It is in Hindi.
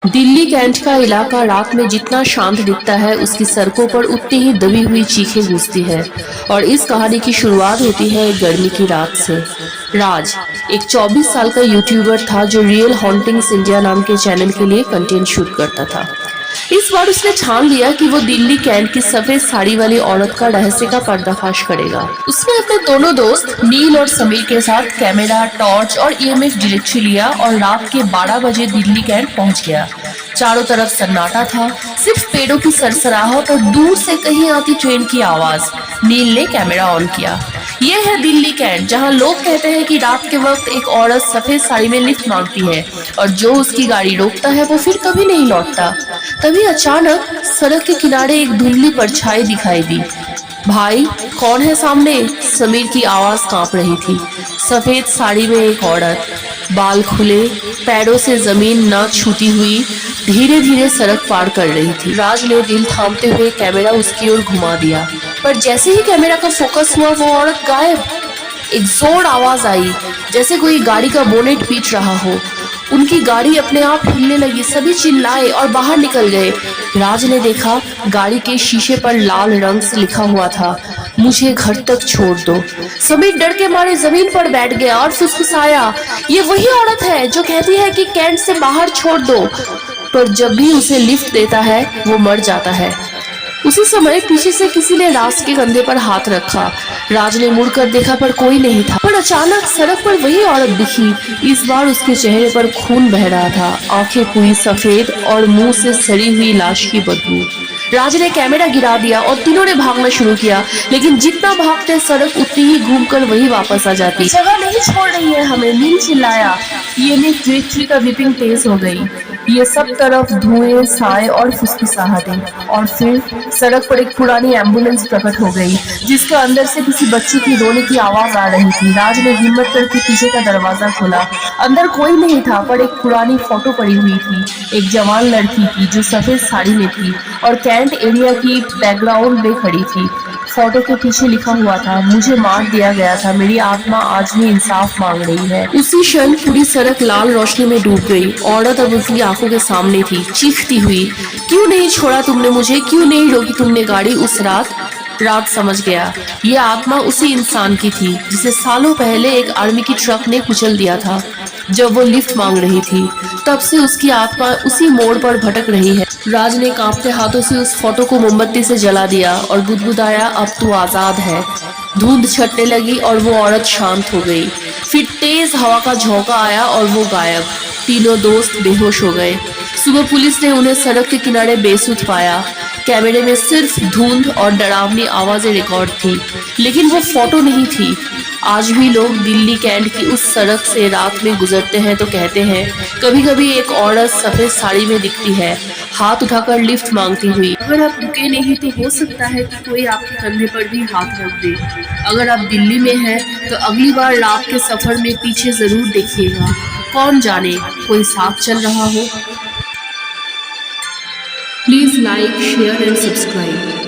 दिल्ली कैंट का इलाका रात में जितना शांत दिखता है, उसकी सड़कों पर उतनी ही दबी हुई चीखें गूंजती है। और इस कहानी की शुरुआत होती है एक गर्मी की रात से। राज एक 24 साल का यूट्यूबर था जो रियल हॉन्टिंग्स इंडिया नाम के चैनल के लिए कंटेंट शूट करता था। इस बार उसने ठान लिया कि वो दिल्ली कैंट की सफेद साड़ी वाली औरत का रहस्य का पर्दाफाश करेगा। उसने अपने दोनों दोस्त नील और समीर के साथ कैमरा, टॉर्च और ईएमएफ डायरेक्टरी लिया और रात के 12 बजे दिल्ली कैंट पहुंच गया। चारों तरफ सन्नाटा था, सिर्फ पेड़ों की सरसराहट और दूर से कहीं आती ट्रेन की आवाज। नील ने कैमरा ऑन किया। यह है दिल्ली कैंट, जहां लोग कहते हैं कि रात के वक्त एक औरत सफेद साड़ी में लिफ्ट मांगती है और जो उसकी गाड़ी रोकता है वो फिर कभी नहीं लौटता। तभी अचानक सड़क के किनारे एक धुंधली परछाई दिखाई दी। भाई, कौन है सामने? समीर की आवाज कांप रही थी। सफेद साड़ी में एक औरत, बाल खुले, पैरों से जमीन न छूती हुई, धीरे धीरे सड़क पार कर रही थी। राज ने दिल थामते हुए कैमरा उसकी ओर घुमा दिया, पर जैसे ही कैमरा का फोकस हुआ वो औरत गायब। एक जोर आवाज आई, जैसे कोई गाड़ी का बोनेट पीट रहा हो। उनकी गाड़ी अपने आप हिलने लगी, सभी चिल्लाए और बाहर निकल गए। राज ने देखा गाड़ी के शीशे पर लाल रंग से लिखा हुआ था, मुझे घर तक छोड़ दो। समीर डर के मारे जमीन पर बैठ गया और फुसफुसाया, ये वही औरत है जो कहती है कि कैंट से बाहर छोड़ दो, पर जब भी उसे लिफ्ट देता है वो मर जाता है। उसी समय पीछे से किसी ने राज के कंधे पर हाथ रखा। राज ने मुड़कर देखा पर कोई नहीं था, पर अचानक सड़क पर वही औरत दिखी। इस बार उसके चेहरे पर खून बह रहा था, आंखें पूरी सफेद और मुंह से सड़ी हुई लाश की बदबू। राज ने कैमरा गिरा दिया और तीनों ने भागना शुरू किया, लेकिन जितना भागते सड़क उतनी ही घूमकर वही वापस आ जाती। जगह नहीं छोड़ रही है हमें, नील चिल्लाया। ये डायरेक्टरी का बीपिंग तेज हो गई। ये सब तरफ धुएं, साए और फुसफुसाहटें। और फिर सड़क पर एक पुरानी एम्बुलेंस प्रकट हो गई, जिसके अंदर से किसी बच्ची की रोने की आवाज आ रही थी। राज ने हिम्मत करके पीछे का दरवाजा खोला। अंदर कोई नहीं था, पर एक पुरानी फोटो पड़ी हुई थी, एक जवान लड़की की जो सफेद साड़ी में थी और कैंट एरिया की बैकग्राउंड में खड़ी थी। फोटो के पीछे लिखा हुआ था, मुझे मार दिया गया था, मेरी आत्मा आज भी इंसाफ मांग रही है। उसी क्षण पूरी सड़क लाल रोशनी में डूब गई। औरत अब उसकी आंखों के सामने थी, चीखती हुई, क्यों नहीं छोड़ा तुमने मुझे, क्यों नहीं रोकी तुमने गाड़ी उस रात? रात समझ गया, ये आत्मा उसी इंसान की थी जिसे सालों पहले एक आर्मी की ट्रक ने कुचल दिया था जब वो लिफ्ट मांग रही थी। तब से उसकी आत्मा उसी मोड़ पर भटक रही है। राज ने कांपते हाथों से उस फोटो को मोमबत्ती से जला दिया और बुदबुदाया, अब तू आजाद है। धुंध छटने लगी और वो औरत शांत हो गई। फिर तेज हवा का झोंका आया और वो गायब। तीनों दोस्त बेहोश हो गए। सुबह पुलिस ने उन्हें सड़क के किनारे बेसुध पाया। कैमरे में सिर्फ धुंध और डरावनी आवाजें रिकॉर्ड थी, लेकिन वो फोटो नहीं थी। आज भी लोग दिल्ली कैंट की उस सड़क से रात में गुजरते हैं तो कहते हैं, कभी कभी एक औरत सफेद साड़ी में दिखती है, हाथ उठाकर लिफ्ट मांगती हुई। अगर आप रुके नहीं तो हो सकता है कि कोई आपके कंधे पर भी हाथ रख दे। अगर आप दिल्ली में हैं तो अगली बार रात के सफर में पीछे जरूर देखिएगा, कौन जाने कोई साथ चल रहा हो। Please like, share and subscribe.